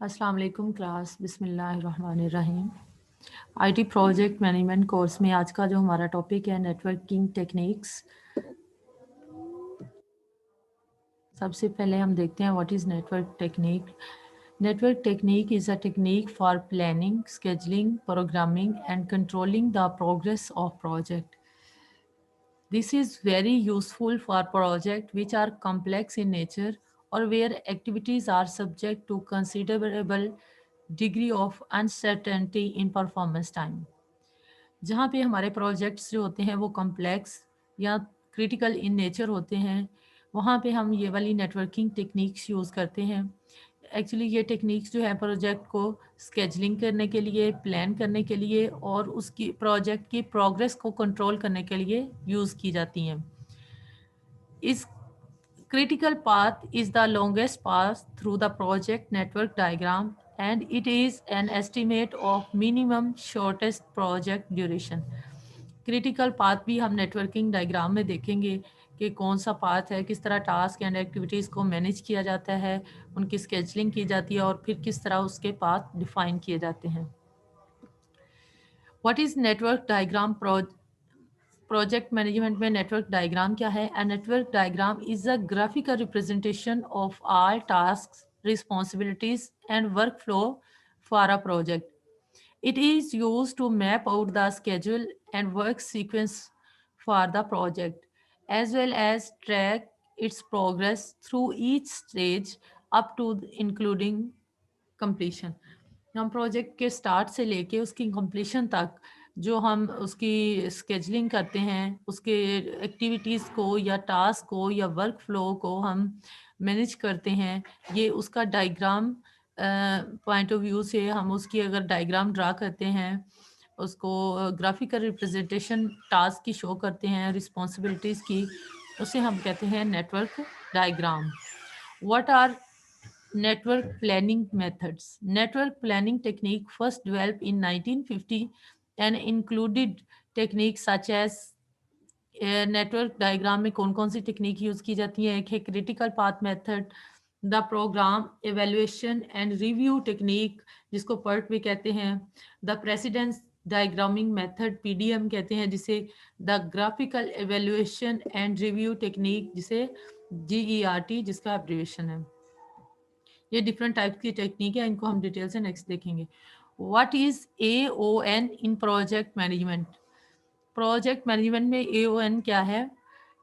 अस्सलाम वालेकुम क्लास। बिस्मिल्लाहिर्रहमानिर्रहीम। आईटी प्रोजेक्ट मैनेजमेंट कोर्स में आज का जो हमारा टॉपिक है नेटवर्किंग टेक्निक्स। सबसे पहले हम देखते हैं what is network technique. Network technique is a technique for planning, scheduling, programming and controlling the progress of project. This is very useful for projects which are complex in nature or where activities are subject to considerable degree of uncertainty in performance time. जहाँ पे हमारे projects जो होते हैं वो complex या critical in nature होते हैं, वहाँ पे हम ये वाली नेटवर्किंग टेक्निक्स यूज़ करते हैं। एक्चुअली ये टेक्निक्स जो है प्रोजेक्ट को स्केजलिंग करने के लिए, प्लान करने के लिए और उसकी प्रोजेक्ट की प्रोग्रेस को कंट्रोल करने के लिए यूज़ की जाती हैं। इस critical path is the longest path through the project network diagram and it is an estimate of minimum shortest project duration. Critical path भी हम नेटवर्किंग डायग्राम में देखेंगे कि कौन सा पाथ है, किस तरह टास्क एंड एक्टिविटीज़ को मैनेज किया जाता है, उनकी स्केजलिंग की जाती है और फिर किस तरह उसके पाथ डिफाइन किए जाते हैं। What is network diagram? Project management में नेटवर्क डायग्राम क्या है? A network diagram is a graphical representation of all tasks, responsibilities and workflow for a project. It is used to map out the schedule and work sequence for the project, as well as track its progress through each stage up to including completion. हम project के start से लेके उसकी completion तक जो हम उसकी scheduling करते हैं, उसके एक्टिविटीज़ को या टास्क को या वर्क फ्लो को हम मैनेज करते हैं, ये उसका डायग्राम पॉइंट ऑफ व्यू से हम उसकी अगर डायग्राम ड्रा करते हैं, उसको ग्राफिकल रिप्रेजेंटेशन टास्क की शो करते हैं, रिस्पॉन्सिबिलिटीज़ की, उसे हम कहते हैं network diagram. What are network planning methods? Network planning technique first developed in 1950 and included techniques such as network diagram में कौन कौन सी टेक्निक यूज़ की जाती है। एक है critical path method, the program evaluation and review technique जिसको PERT भी कहते हैं, the precedence diagramming method PDM कहते हैं जिसे, the graphical evaluation and review technique जिसे जीईआरटी जिसका एब्रिवेशन है। ये डिफरेंट टाइप की टेक्निक है, इनको हम डिटेल से नेक्स्ट देखेंगे। What is AON in project management? Project management में AON क्या है?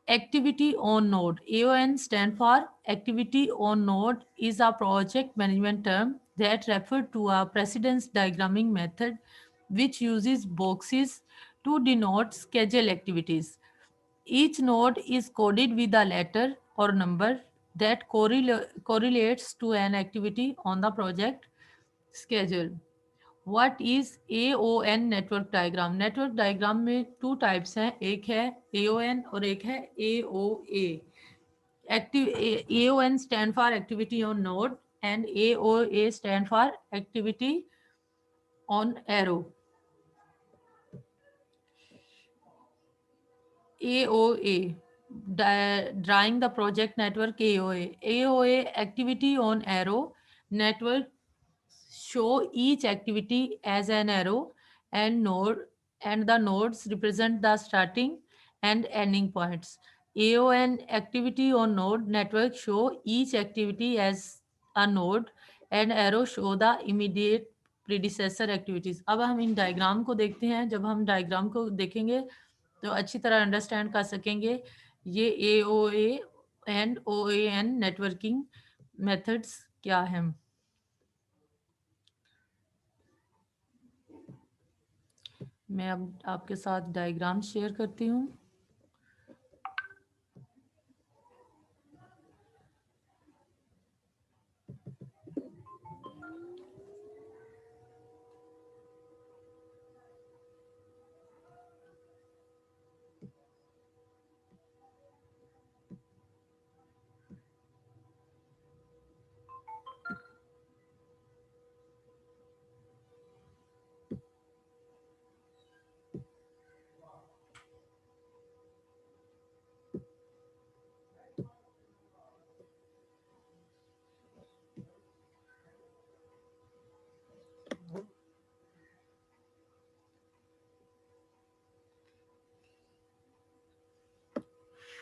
Activity on node. AON stand for activity on node is a project management term that refer to a precedence diagramming method which uses boxes to denote schedule activities. Each node is coded with a letter or number that correlates to an activity on the project schedule. What is AON network diagram? Network diagram में two types हैं, एक है AON और एक है AOA. AON stand for activity on node and AOA stand for activity on arrow. AOA, drawing the project network AOA. AOA activity on arrow network show each activity as an arrow and node and the nodes represent the starting and ending points. AON activity on node network show each activity as a node and arrow show the immediate predecessor activities. अब हम in diagram को देखते हैं। जब हम diagram को देखेंगे तो अच्छी तरह अंडरस्टैंड कर सकेंगे ये AOA and OAN networking methods क्या हैं। मैं अब आपके साथ डायग्राम शेयर करती हूँ।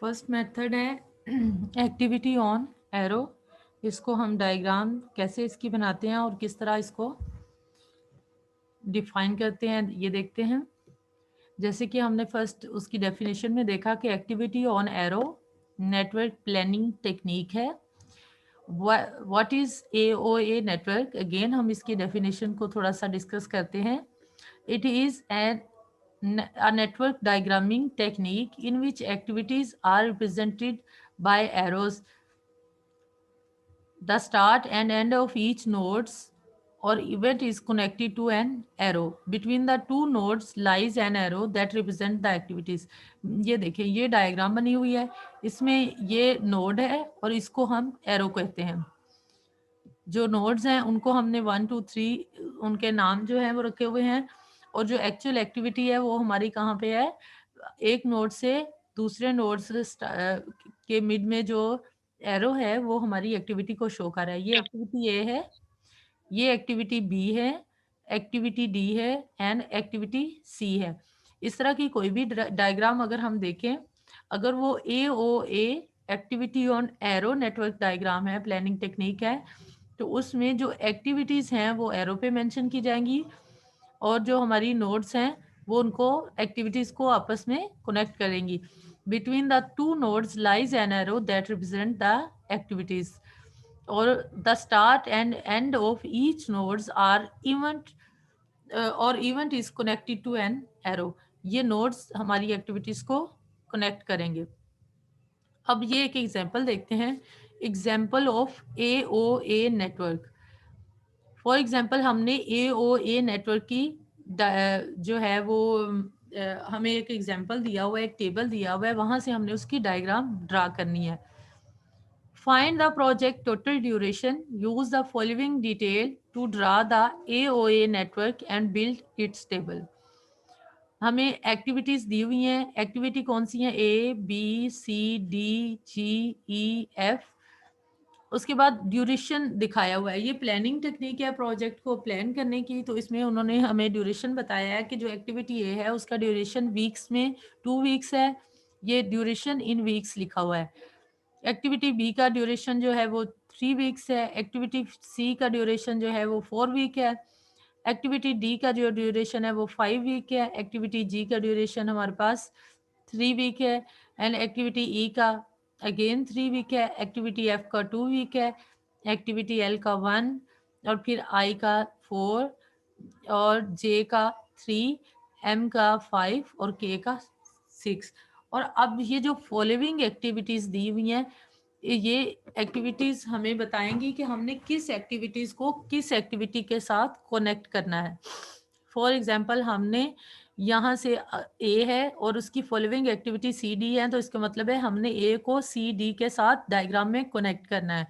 फर्स्ट मेथड है एक्टिविटी ऑन एरो। इसको हम डायग्राम कैसे इसकी बनाते हैं और किस तरह इसको डिफाइन करते हैं ये देखते हैं। जैसे कि हमने फर्स्ट उसकी डेफिनेशन में देखा कि activity on arrow network planning technique है। What is AOA network? Again हम इसकी डेफिनेशन को थोड़ा सा डिस्कस करते हैं। It is an a network diagramming technique in which activities are represented by arrows. The start and end of each nodes or event is connected to an arrow. Between the two nodes lies an arrow that represent the activities. ये देखिए ये diagram बनी हुई है, इसमें ये node है और इसको हम एरो कहते हैं। जो नोड्स हैं उनको हमने 1 2 3 उनके नाम जो है वो रखे हुए हैं, और जो एक्चुअल एक्टिविटी है वो हमारी कहाँ पे है, एक नोड से दूसरे नोड से के मिड में जो एरो है वो हमारी एक्टिविटी को शो कर रहा है। ये एक्टिविटी ए है, ये एक्टिविटी बी है, एक्टिविटी डी है एंड एक्टिविटी सी है। इस तरह की कोई भी डायग्राम अगर हम देखें, अगर वो A O A activity on arrow network diagram है, प्लानिंग टेक्निक है, तो उसमें जो एक्टिविटीज़ हैं वो एरो पे मेंशन की जाएंगी, और जो हमारी नोड्स हैं वो उनको एक्टिविटीज़ को आपस में कनेक्ट करेंगी। Between the two nodes lies an arrow that represents the activities, और the start and end of each nodes are event और event is connected to an arrow. ये नोड्स हमारी एक्टिविटीज़ को कनेक्ट करेंगे। अब ये एक एग्जांपल देखते हैं, example of A O A network. For example हमने ए ओ ए नेटवर्क की जो है वो हमें एक एग्जांपल दिया हुआ है, एक टेबल दिया हुआ है, वहाँ से हमने उसकी डायग्राम ड्रा करनी है। Find the project total duration, use the following detail to draw the AOA network and build its table. हमें एक्टिविटीज दी हुई हैं, एक्टिविटी कौन सी है, A B C D G E F। उसके बाद ड्यूरेशन दिखाया हुआ है। ये प्लानिंग टेक्निक है प्रोजेक्ट को प्लान करने की, तो इसमें उन्होंने हमें ड्यूरेशन बताया है कि जो एक्टिविटी ए है उसका ड्यूरेशन वीक्स में 2 वीक्स है। ये ड्यूरेशन इन वीक्स लिखा हुआ है। एक्टिविटी बी का ड्यूरेशन जो है वो 3 वीक्स है। एक्टिविटी सी का ड्यूरेशन जो है वो 4 वीक है। एक्टिविटी डी का जो ड्यूरेशन है वो 5 वीक है। एक्टिविटी जी का ड्यूरेशन हमारे पास 3 वीक है। एंड एक्टिविटी ई का अगेन 3 वीक है। एक्टिविटी एफ का 2 वीक है। एक्टिविटी एल का 1, और फिर आई का 4, और जे का 3, एम का 5 और के का 6। और अब ये जो फॉलोइंग एक्टिविटीज़ दी हुई हैं, ये एक्टिविटीज़ हमें बताएंगी कि हमने किस एक्टिविटीज़ को किस एक्टिविटी के साथ कनेक्ट करना है। फॉर एग्जांपल हमने यहाँ से ए है और उसकी फॉलोइंग एक्टिविटी सी डी है, तो इसका मतलब है हमने ए को सी डी के साथ डायग्राम में कनेक्ट करना है।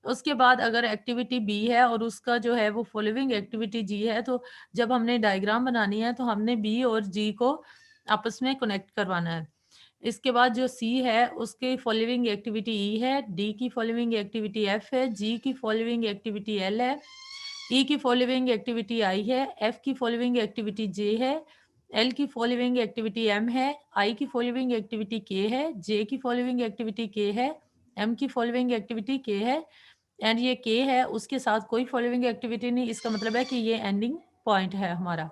उसके बाद अगर एक्टिविटी बी है और उसका जो है वो फॉलोइंग एक्टिविटी जी है, तो जब हमने डायग्राम बनानी है तो हमने बी और जी को आपस में कनेक्ट करवाना है। इसके बाद जो सी है उसकी फॉलोइंग एक्टिविटी ई है, डी की फॉलोइंग एक्टिविटी एफ है, जी की फॉलोइंग एक्टिविटी एल है, ई की फॉलोइंग एक्टिविटी आई है, एफ की फॉलोइंग एक्टिविटी जे है, एल की फॉलोइंग एक्टिविटी एम है, आई की फॉलोइंग एक्टिविटी के है, जे की फॉलोइंग एक्टिविटी के है, एम की फॉलोइंग एक्टिविटी के है, एंड ये के है उसके साथ कोई फॉलोइंग एक्टिविटी नहीं। इसका मतलब है कि ये एंडिंग पॉइंट है हमारा।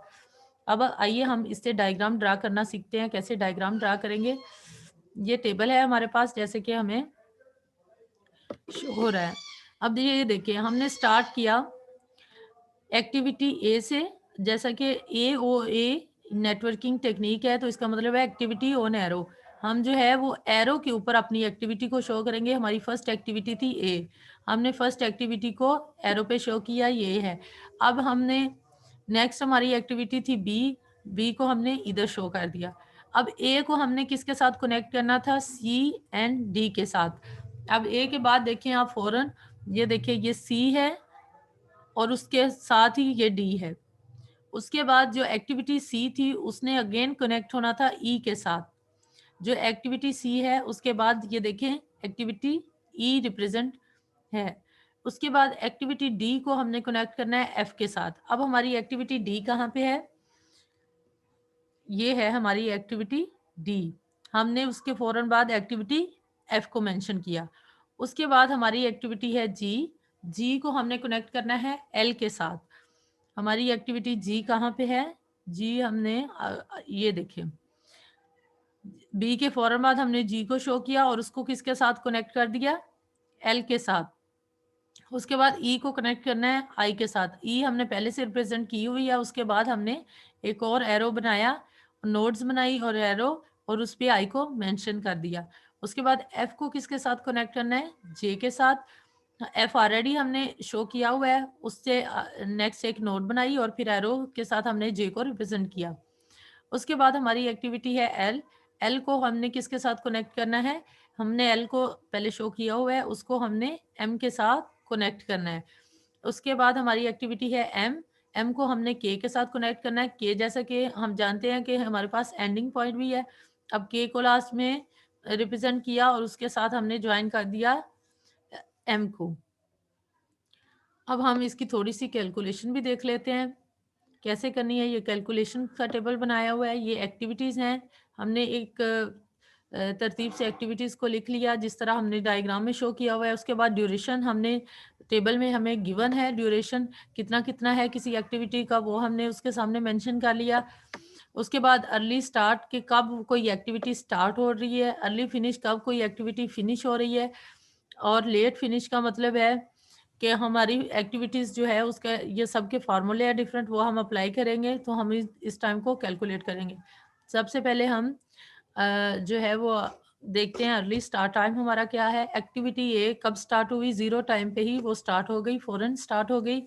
अब आइए हम इससे डायग्राम ड्रा करना सीखते हैं। कैसे डायग्राम ड्रा करेंगे, ये टेबल है हमारे पास जैसे कि हमें शो हो रहा है। अब ये देखिए हमने स्टार्ट किया एक्टिविटी ए से, जैसा कि ए ओ ए नेटवर्किंग टेक्निक है, तो इसका मतलब है एक्टिविटी ऑन एरो। हम जो है वो एरो के ऊपर अपनी एक्टिविटी को शो करेंगे। हमारी फर्स्ट एक्टिविटी थी ए, हमने फर्स्ट एक्टिविटी को एरो पे शो किया, ये है। अब हमने नेक्स्ट हमारी एक्टिविटी थी बी, बी को हमने इधर शो कर दिया। अब ए को हमने किसके साथ कनेक्ट करना था, सी एंड डी के साथ। अब ए के बाद देखें आप फौरन, ये देखिए ये सी है और उसके साथ ही ये डी है। उसके बाद जो एक्टिविटी सी थी उसने अगेन कनेक्ट होना था ई के साथ। जो एक्टिविटी सी है उसके बाद ये देखें एक्टिविटी ई रिप्रेजेंट है। उसके बाद एक्टिविटी डी को हमने कनेक्ट करना है एफ के साथ। अब हमारी एक्टिविटी डी कहाँ पे है, ये है हमारी एक्टिविटी डी। हमने उसके फ़ौरन बाद एक्टिविटी एफ को मेंशन किया। उसके बाद हमारी एक्टिविटी है जी। जी को हमने कनेक्ट करना है एल के साथ। हमारी एक्टिविटी जी कहाँ पे है? जी हमने ये देखिए, बी के फ़ौरन बाद हमने जी को शो किया और उसको किसके साथ कनेक्ट कर दिया? एल के साथ। उसके बाद ई को कनेक्ट करना है आई के साथ। ई हमने पहले से रिप्रेजेंट की हुई है। उसके बाद हमने एक और एरो बनाया, नोड्स बनाई और एरो, और उस पे आई को मेंशन कर दिया। उसके बाद एफ को किसके साथ कनेक्ट करना है? जे के साथ। एफ ऑलरेडी हमने शो किया हुआ है, उससे नेक्स्ट एक नोड बनाई और फिर एरो के साथ हमने जे को रिप्रेजेंट किया। उसके बाद हमारी एक्टिविटी है एल। एल को हमने किसके साथ कनेक्ट करना है? हमने एल को पहले शो किया हुआ है, उसको हमने एम के साथ कनेक्ट करना है। उसके बाद हमारी एक्टिविटी है एम। एम को हमने के के साथ कनेक्ट करना है। के जैसा कि हम जानते हैं कि हमारे पास एंडिंग पॉइंट भी है। अब के को लास्ट में रिप्रेजेंट किया और उसके साथ हमने ज्वाइन कर दिया एम को। अब हम इसकी थोड़ी सी कैलकुलेशन भी देख लेते हैं कैसे करनी है। ये कैलकुलेशन का टेबल बनाया हुआ है। ये एक्टिविटीज़ हैं। हमने एक तरतीब से एक्टिविटीज़ को लिख लिया जिस तरह हमने डायग्राम में शो किया हुआ है। उसके बाद ड्यूरेशन हमने टेबल में हमें गिवन है, ड्यूरेशन कितना कितना है किसी एक्टिविटी का, वो हमने उसके सामने मेंशन कर लिया। उसके बाद अर्ली स्टार्ट के कब कोई एक्टिविटी स्टार्ट हो रही है, अर्ली फिनिश कब कोई एक्टिविटी फिनिश हो रही है, और लेट फिनिश का मतलब है कि हमारी एक्टिविटीज़ जो है उसका ये सब के फार्मूले हैं डिफरेंट, वो हम अप्लाई करेंगे तो हम इस टाइम को कैलकुलेट करेंगे। सबसे पहले हम जो है वो देखते हैं अर्ली स्टार्ट टाइम हमारा क्या है। एक्टिविटी ए कब स्टार्ट हुई? 0 टाइम पे ही वो स्टार्ट हो गई, फ़ौरन स्टार्ट हो गई,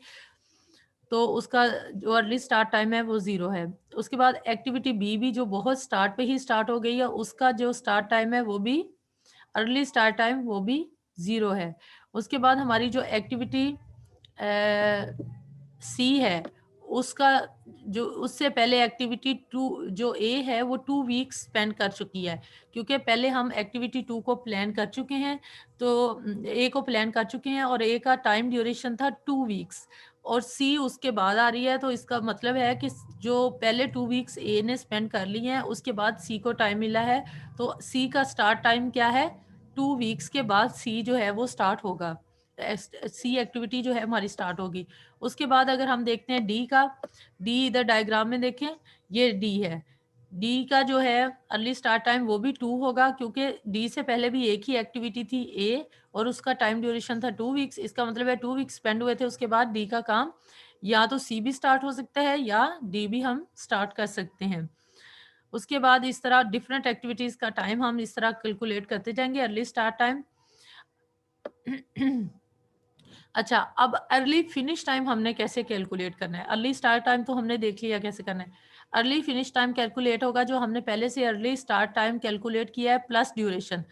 तो उसका जो अर्ली स्टार्ट टाइम है वो 0 है। उसके बाद एक्टिविटी बी भी जो बहुत स्टार्ट पे ही स्टार्ट हो गई है, उसका जो स्टार्ट टाइम है वो भी अर्ली स्टार्ट टाइम वो भी 0 है। उसके बाद हमारी जो एक्टिविटी सी है, उसका जो उससे पहले एक्टिविटी 2 जो ए है वो 2 वीक्स स्पेंड कर चुकी है, क्योंकि पहले हम एक्टिविटी 2 को प्लान कर चुके हैं, तो ए को प्लान कर चुके हैं और ए का टाइम ड्यूरेशन था 2 वीक्स और सी उसके बाद आ रही है, तो इसका मतलब है कि जो पहले 2 वीक्स ए ने स्पेंड कर ली हैं उसके बाद सी को टाइम मिला है, तो सी का स्टार्ट टाइम क्या है? 2 वीक्स के बाद सी जो है वो स्टार्ट होगा। सी एक्टिविटी जो है हमारी स्टार्ट होगी। उसके बाद अगर हम देखते हैं डी का, डी इधर डायग्राम में देखें, ये डी है। डी का जो है अर्ली स्टार्ट टाइम वो भी 2 होगा, क्योंकि डी से पहले भी एक ही एक्टिविटी थी ए और उसका टाइम ड्यूरेशन था 2 वीक्स। इसका मतलब है 2 वीक्स स्पेंड हुए थे, उसके बाद डी का काम या तो सी भी स्टार्ट हो सकता है या डी भी हम स्टार्ट कर सकते हैं। उसके बाद इस तरह डिफरेंट एक्टिविटीज़ का टाइम हम इस तरह कैलकुलेट करते जाएँगे। अर्ली स्टार्ट टाइम अच्छा, अब अर्ली फिनिश टाइम हमने कैसे कैलकुलेट करना है? अर्ली स्टार्ट टाइम तो हमने देख लिया कैसे करना है। अर्ली फिनिश टाइम कैलकुलेट होगा जो हमने पहले से अर्ली स्टार्ट टाइम कैलकुलेट किया है प्लस ड्यूरेशन।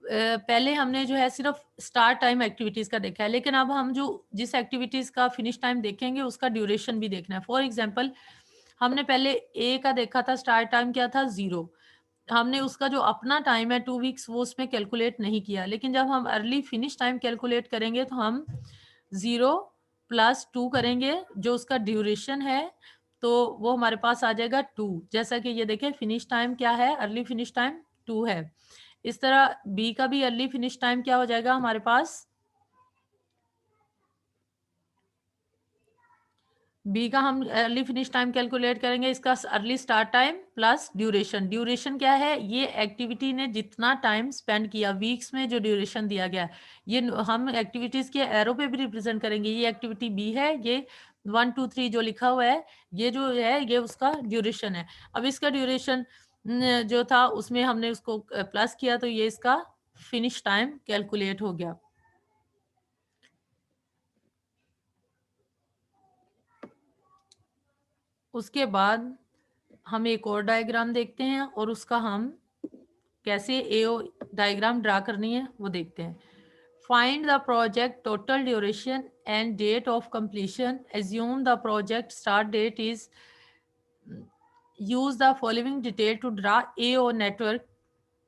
पहले हमने जो है सिर्फ स्टार्ट टाइम एक्टिविटीज़ का देखा है, लेकिन अब हम जो जिस एक्टिविटीज़ का फिनिश टाइम देखेंगे उसका ड्यूरेशन भी देखना है। फॉर एग्ज़ाम्पल हमने पहले ए का देखा था, स्टार्ट टाइम क्या था? 0। हमने उसका जो अपना टाइम है 2 वीक्स वो उसमें कैलकुलेट नहीं किया, लेकिन जब हम अर्ली फिनिश टाइम कैलकुलेट करेंगे तो हम 0 प्लस 2 करेंगे, जो उसका ड्यूरेशन है, तो वो हमारे पास आ जाएगा 2। जैसा कि ये देखें फिनिश टाइम क्या है? अर्ली फिनिश टाइम 2 है। इस तरह बी का भी अर्ली फिनिश टाइम क्या हो जाएगा हमारे पास? बी का हम अर्ली फिनिश टाइम कैलकुलेट करेंगे, इसका early start time plus duration. Duration क्या है? ये एक्टिविटी ने जितना टाइम स्पेंड किया वीक्स में, जो ड्यूरेशन दिया गया है, ये हम एक्टिविटीज़ के एरो पे भी रिप्रेजेंट करेंगे। ये एक्टिविटी बी है, ये 1 2 3 जो लिखा हुआ है, ये जो है ये उसका ड्यूरेशन है। अब इसका ड्यूरेशन जो था उसमें हमने उसको प्लस किया, तो ये इसका फिनिश टाइम कैलकुलेट हो गया। उसके बाद हम एक और डायग्राम देखते हैं और उसका हम कैसे एओ डायग्राम ड्रा करनी है वो देखते हैं। Find the project total duration and date of completion. Assume the project start date is, use the following detail to draw AO network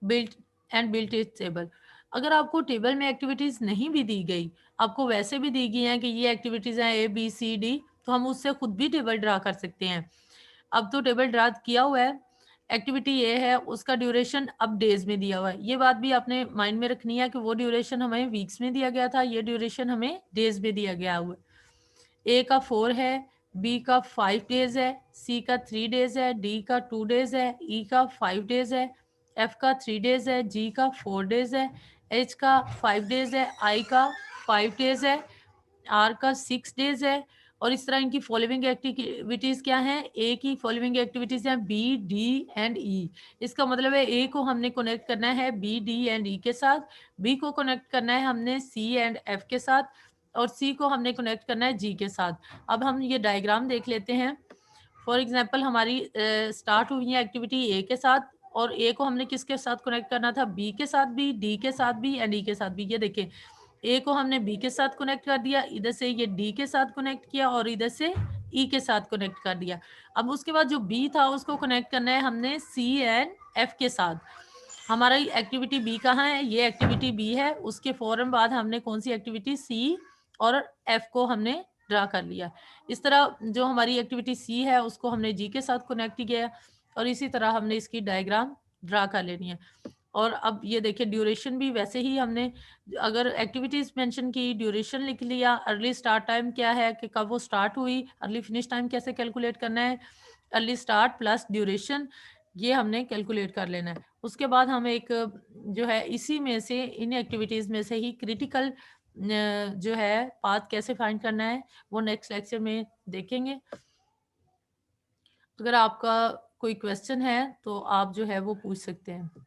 built and built it table. अगर आपको टेबल में activities नहीं भी दी गई, आपको वैसे भी दी गई हैं कि ये एक्टिविटीज़ हैं ए बी सी डी, तो हम उससे खुद भी टेबल ड्रा कर सकते हैं। अब तो टेबल ड्रा किया हुआ है, एक्टिविटी ये है, उसका ड्यूरेशन अब डेज में दिया हुआ है। ये बात भी आपने माइंड में रखनी है कि वो ड्यूरेशन हमें वीक्स में दिया गया था, ये ड्यूरेशन हमें डेज में दिया गया हुआ है। ए का 4 है, बी का 5 डेज है, सी का 3 डेज है, डी का 2 डेज है, ई का 5 डेज है, एफ का 3 डेज है, जी का 4 डेज है, एच का 5 डेज है, आई का 5 डेज है, आर का 6 डेज है। और इस तरह इनकी फॉलोइंग एक्टिविटीज क्या हैं? ए की फॉलोइंग एक्टिविटीज हैं बी, डी एंड ई। इसका मतलब है ए को हमने कनेक्ट करना है बी, डी एंड ई के साथ, बी को कनेक्ट करना है हमने सी एंड एफ के साथ, और सी को हमने कनेक्ट करना है जी के साथ। अब हम ये डायग्राम देख लेते हैं। फॉर एग्जाम्पल हमारी स्टार्ट हुई है एक्टिविटी ए के साथ, और ए को हमने किसके साथ कनेक्ट करना था? बी के साथ भी, डी के साथ भी एंड ई के साथ भी। ये देखें, ए को हमने बी के साथ कनेक्ट कर दिया, इधर से ये डी के साथ कनेक्ट किया और इधर से ई के साथ कनेक्ट कर दिया। अब उसके बाद जो बी था उसको कनेक्ट करना है हमने सी एंड एफ के साथ। हमारा एक्टिविटी बी कहाँ है? ये एक्टिविटी बी है। उसके फौरन बाद हमने कौन सी एक्टिविटी सी और एफ को हमने ड्रा कर लिया। इस तरह जो हमारी एक्टिविटी सी है उसको हमने जी के साथ कनेक्ट किया, और इसी तरह हमने इसकी डायग्राम ड्रा कर लेनी है। और अब ये देखिए ड्यूरेशन भी वैसे ही हमने, अगर एक्टिविटीज मेंशन की, ड्यूरेशन लिख लिया, अर्ली स्टार्ट टाइम क्या है कि कब वो स्टार्ट हुई, अर्ली फिनिश टाइम कैसे कैलकुलेट करना है, अर्ली स्टार्ट प्लस ड्यूरेशन, ये हमने कैलकुलेट कर लेना है। उसके बाद हम एक जो है इसी में से, इन एक्टिविटीज में से ही क्रिटिकल जो है पाथ कैसे फाइंड करना है वो नेक्स्ट लेक्चर में देखेंगे। अगर आपका कोई क्वेश्चन है तो आप जो है वो पूछ सकते हैं।